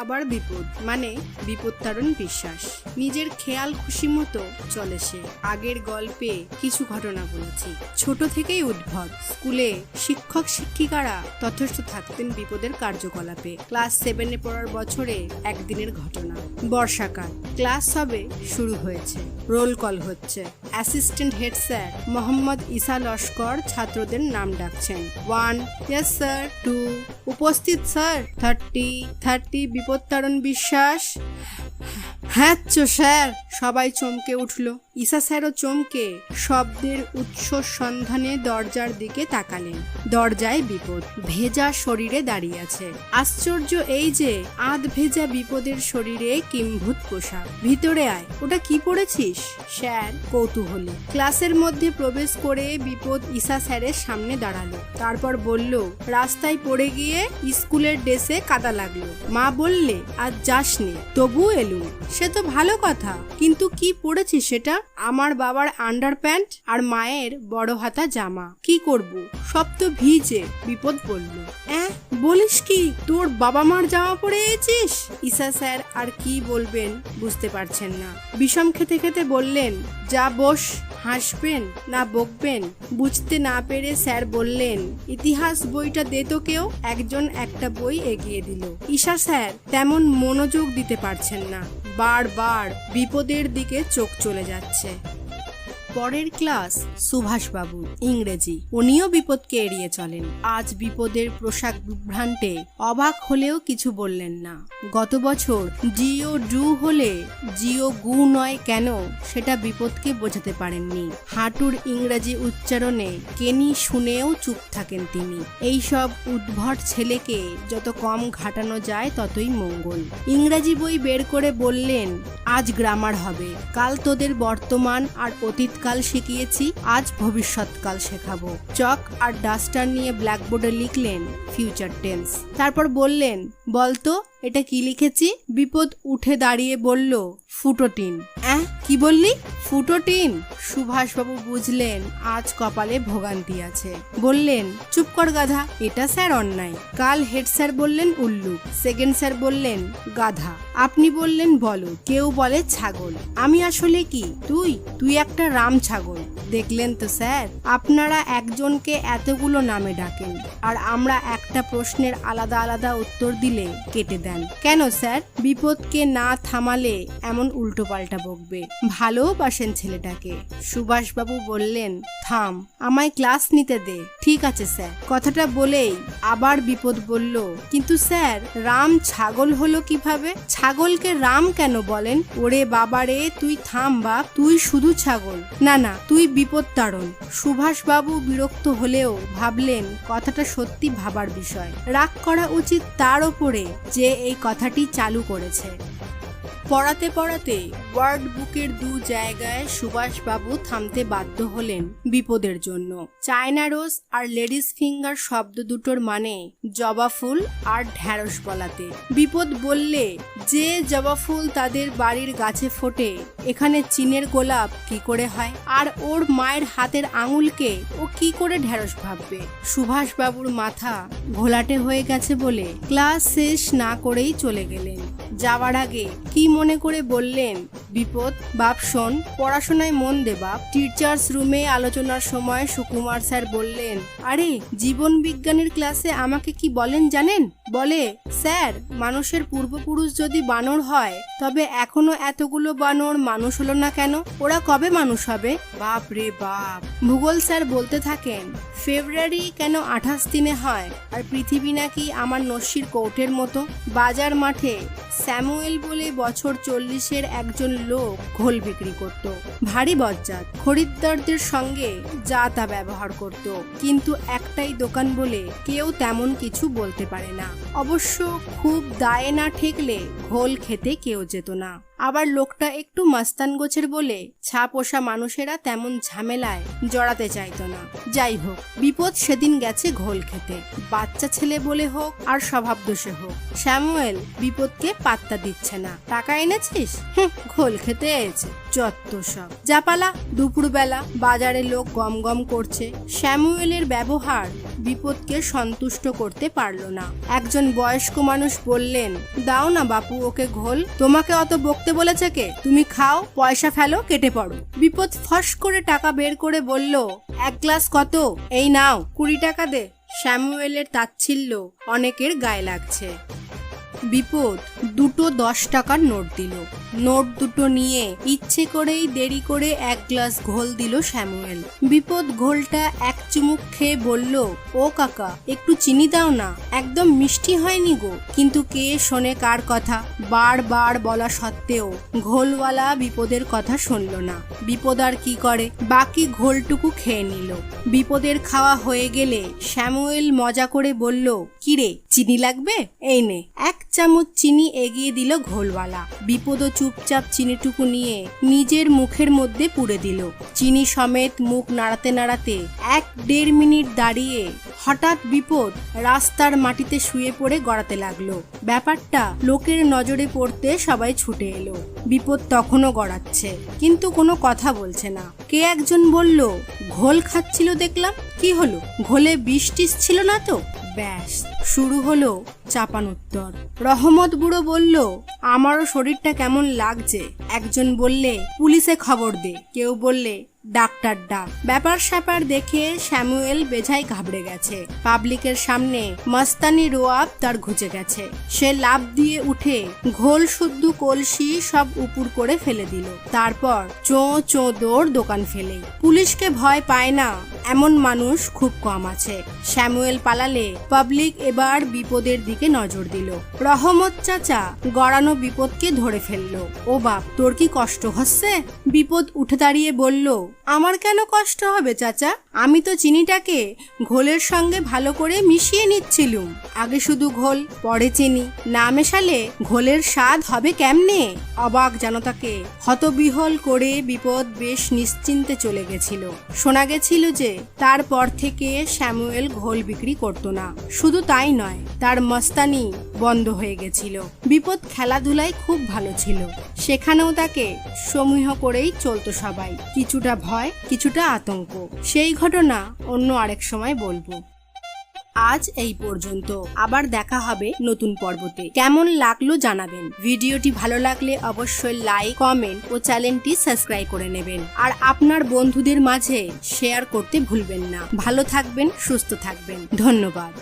আবার বিপদ মানে বিপত্তারণ বিশ্বাস। নিজের খেয়াল খুশি মতো চলে সে। আগের গল্পে কিছু ঘটনা বলেছি। ছোট থেকেই উদ্ভট। স্কুলে শিক্ষক শিক্ষিকারা যথেষ্ট থাকতেন বিপদের কার্যকলাপে। ক্লাস 7-এ পড়ার বছরে একদিনের ঘটনা। বর্ষাকাল, ক্লাস হবে শুরু হয়েছে। রোল কল হচ্ছে। অ্যাসিস্ট্যান্ট হেড স্যার মোহাম্মদ ঈসা লস্কর ছাত্রদের নাম ডাকছেন। 1, ইয়েস স্যার। 2, উপস্থিত স্যার। 30 বিপত্তারণ বিশ্বাস। হ্যাঁ স্যার। সবাই চমকে উঠল। ঈসা স্যারও চমকে শব্দের উৎস সন্ধানে দরজার দিকে তাকালেন। দরজায় বিপদ ভেজা শরীরে দাঁড়িয়ে আছে। আশ্চর্য এই যে আধ ভেজা বিপদের শরীরে কিম্ভূত পোশাক। ভিতরে আয়। ওটা কি পড়েছিস? স্যার কৌতূহলী। ক্লাসের মধ্যে প্রবেশ করে বিপদ ঈসা স্যারের সামনে দাঁড়ালো। তারপর বলল, রাস্তায় পড়ে গিয়ে স্কুলের ড্রেসে কাদা লাগলো। মা বললে আজ যাসনি, তবু এলুম। সে তো ভালো কথা, কিন্তু কি পড়েছিস সেটা? আমার বাবার আন্ডার প্যান্ট আর মায়ের বড় হাতা জামা। কি করব, সব তো ভিজে। বিপদ বলল, বলিস কি, তোর বাবা মার জামা পরে এসেছিস? ঈসা স্যার আর কি বলবেন বুঝতে পারছেন না। বিষম খেতে খেতে বললেন, যা বস। হাসবেন না বকবেন বুঝতে না পেরে স্যার বললেন, ইতিহাস বইটা দে তো কেউ। একজন একটা বই এগিয়ে দিল। ঈসা স্যার তেমন মনোযোগ দিতে পারছেন না। বারবার বিপদের দিকে চোখ চলে যাচ্ছে। পরের ক্লাস সুভাষবাবু, ইংরেজি। উনিও বিপদকে এড়িয়ে চলেন। আজ বিপদের পোশাক বিভ্রান্তে অবাক হলেও কিছু বললেন না। গত বছর জিও ডু হলে জিও গু নয় কেন সেটা বিপদকে বোঝাতে পারেননি। হাঁটুর ইংরেজি উচ্চারণে কেনি শুনেও চুপ থাকেন তিনি। এইসব উদ্ভট ছেলেকে যত কম ঘাটানো যায় ততই মঙ্গল। ইংরেজি বই বের করে বললেন, আজ গ্রামার হবে। কাল তোদের বর্তমান আর অতীত কাল শিখিয়েছি, আজ ভবিষ্যৎকাল শেখাবো। চক আর ডাস্টার নিয়ে ব্ল্যাকবোর্ডে লিখলেন ফিউচার টেন্স। তারপর বললেন, বলতো এটা কি লিখেছি? বিপদ উঠে দাঁড়িয়ে বলল, ফুটোটিন। কি বললি? ফুটোটিন। সুভাষবাবু বুঝলেন আজ কপালে ভোগান্তি আছে। বললেন, চুপ কর গাধা, এটা স্যার অন্যায়। কাল হেড স্যার বললেন উল্লুক, সেকেন্ড স্যার বললেন গাধা, আপনি বললেন বলো, কেউ বলে ছাগল। আমি আসলে কি? তুই একটা রাম ছাগল। দেখলেন তো স্যার, আপনারা একজনকে এতগুলো নামে ডাকেন আর আমরা একটা প্রশ্নের আলাদা আলাদা উত্তর দিলে কেটে দেন। কেন স্যার? বিপদকে না থামালে এমন উল্টোপাল্টা বকবে। ভালোবাসেন ছেলেটাকে। সুভাষবাবু বললেন, থাম, আমায় ক্লাস নিতে দে। ঠিক আছে স্যার। কথাটা বলেই আবার বিপদ বলল, কিন্তু স্যার রাম ছাগল হলো কিভাবে? ছাগলকে রাম কেন বলেন? ওরে বাবারে, তুই থাম বাপ, তুই শুধু ছাগল না, তুই বিপত্তারণ। সুভাষবাবু বিরক্ত হলেও ভাবলেন কথাটা সত্যি ভাবার বিষয়। রাগ করা উচিত তার ওপরে যে এই কথাটি চালু করেছে। পড়াতে পড়াতে ওয়ার্ড বুকের 2 জায়গায় সুভাষবাবু থামতে বাধ্য হলেন বিপদের জন্য। চায়না রোজ আর লেডিস ফিঙ্গার শব্দ দুটোর মানে জবা ফুল আর ঢ্যাঁড়স বলাতে। বিপদ বললে, যে জবা ফুল তাদের বাড়ির গাছে ফোটে, এখানে চীনের গোলাপ কি করে হয়? আর ওর মায়ের হাতের আঙুলকে ও কি করে ঢ্যাঁড়স ভাববে? সুভাষবাবুর মাথা ঘোলাটে হয়ে গেছে বলে ক্লাস শেষ না করেই চলে গেলেন। যাওয়ার আগে কি মনে করে বললেন, বিপদ বাপ শোন, পড়াশোনায় মন দে বাপ। টিচার্স রুমে আলোচনার সময় সুকুমার স্যার বললেন, আরে জীবন বিজ্ঞানের ক্লাসে আমাকে কি বলেন জানেন? বলে, স্যার মানুষের পূর্বপুরুষ যদি বানর হয় তবে এখনো এতগুলো বানর মানুষ হলো না কেন? ওরা কবে মানুষ হবে? বাপ রে বাপ। ভূগোল স্যার বলতে থাকেন, ফেব্রুয়ারি কেন 28 দিনে হয়? আর পৃথিবী নাকি আমার নস্যির কৌটের মতো। বাজার মাঠে স্যামুয়েল বলে বছর 40-এর একজন লোক ঘোল বিক্রি করত। ভারী বজ্জাত, খরিদ্দারদের সঙ্গে যা তা ব্যবহার করত, কিন্তু একটাই দোকান বলে কেউ তেমন কিছু বলতে পারে না। অবশ্য খুব দায়ে না ঠেকলে ঘোল খেতে কেউ যেত না। আবার লোকটা একটু মাস্তান গোছের বলে ছাপোষা মানুষেরা তেমন ঝামেলায় জড়াতে চাইতো না। যাই হোক, বিপদ সেদিন গেছে ঘোল খেতে। বাচ্চা ছেলে বলে হোক আর স্বভাব দোষে হোক, স্যামুয়েল বিপদকে পাত্তা দিচ্ছে না। টাকা এনেছিস? ঘোল খেতে এসেছে, যত সব। জাপালা। দুপুরবেলা বাজারে লোক গম গম করছে। স্যামুয়েলের ব্যবহার বিপদকে সন্তুষ্ট করতে পারল না। একজন বয়স্ক মানুষ বললেন, দাও না বাপু ওকে ঘোল, তোমাকে অত বকতে বলেছে কে? তুমি খাও, পয়সা ফেলো, কেটে পড়ো। বিপদ ফস করে টাকা বের করে বলল, এক গ্লাস কত? এই নাও 20 টাকা দে। স্যামুয়েলের তাচ্ছিল্য অনেকের গায়ে লাগছে। বিপদ দুটো 10 টাকার নোট দিল। নোট দুটো নিয়ে ইচ্ছে করেই দেরি করে এক গ্লাস ঘোল দিল স্যামুয়েল। বিপদ ঘোলটা এক চুমুক খেয়ে বলল, ও কাকা একটু চিনি দাও না, একদম মিষ্টি হয়নি গো। কিন্তু কে শোনে কার কথা? বারবার বলা সত্ত্বেও ঘোলওয়ালা বিপদের কথা শুনল না। বিপদ আর কি করে, বাকি ঘোলটুকু খেয়ে নিল। বিপদের খাওয়া হয়ে গেলে স্যামুয়েল মজা করে বলল, কিরে চিনি লাগবে? এই নে। 1 চামচ চিনি এগিয়ে দিল ঘোলওয়ালা। বিপদও চুপচাপ চিনিটুকু নিয়ে নিজের মুখের মধ্যে পুরে দিল। চিনি সমেত মুখ নাড়াতে নাড়াতে 1-1.5 মিনিট দাঁড়িয়ে হঠাৎ বিপদ রাস্তার মাটিতে শুয়ে পড়ে গড়াতে লাগলো। ব্যাপারটা লোকের নজরে পড়তে সবাই ছুটে এলো। বিপদ তখনও গড়াচ্ছে, কিন্তু কোনো কথা বলছে না। কে একজন বলল, ঘোল খাচ্ছিল দেখলাম, কি হলো? ঘোলে বিষ টিস ছিল না তো? ব্যাস শুরু হলো চাপানোত্তর। রহমত বুড়ো বলল, আমারও শরীরটা কেমন লাগছে। একজন বললে, পুলিশে খবর দে। কেউ বললে, ডাক্তার ডাক। ব্যাপার স্যাপার দেখে স্যামুয়েল বেজায় ঘাবড়ে গেছে। পাবলিকের সামনে মস্তানি রোয়াব তার ঘুচে গেছে। সে লাফ দিয়ে উঠে ঘোল শুদ্ধ কলসি সব উপুর করে ফেলে দিল। তারপর চোঁ চোঁ দৌড় দোকান ফেলে। পুলিশকে ভয় পায় না এমন মানুষ খুব কম আছে। স্যামুয়েল পালালে পাবলিক এবার বিপদের দিকে নজর দিল। রহমত চাচা গড়ানো বিপদকে ধরে ফেললো। ও বাপ, তোর কি কষ্ট হচ্ছে? বিপদ উঠে দাঁড়িয়ে বলল, আমার কেন কষ্ট হবে চাচা? আমি তো চিনিটাকে ঘোলের সঙ্গে ভালো করে মিশিয়ে নিচ্ছিলুম। আগে শুধু ঘোল, পরে চিনি। না মেশালে ঘোলের স্বাদ হবে কেমনে? অবাক জনতাকে হতবিহল করে বিপদ বেশ নিশ্চিন্তে চলে গেছিল। শোনা গেছিল যে তারপর থেকে স্যামুয়েল ঘোল বিক্রি করতো না। শুধু তাই নয়, তার মস্তানি বন্ধ হয়ে গেছিল। বিপদ খেলাধুলায় খুব ভালো ছিল। সেখানেও তাকে সমূহ করেই চলতো সবাই। কিছুটা ভয়, কিছুটা আতঙ্ক। সেই ঘটনা অন্য আরেক সময় বলবো। আজ এই পর্যন্ত, আবার দেখা হবে নতুন পর্বতে। কেমন লাগলো জানাবেন। ভিডিওটি ভালো লাগলে অবশ্যই লাইক, কমেন্ট ও চ্যানেলটি সাবস্ক্রাইব করে নেবেন। আর আপনার বন্ধুদের মাঝে শেয়ার করতে ভুলবেন না। ভালো থাকবেন, সুস্থ থাকবেন। ধন্যবাদ।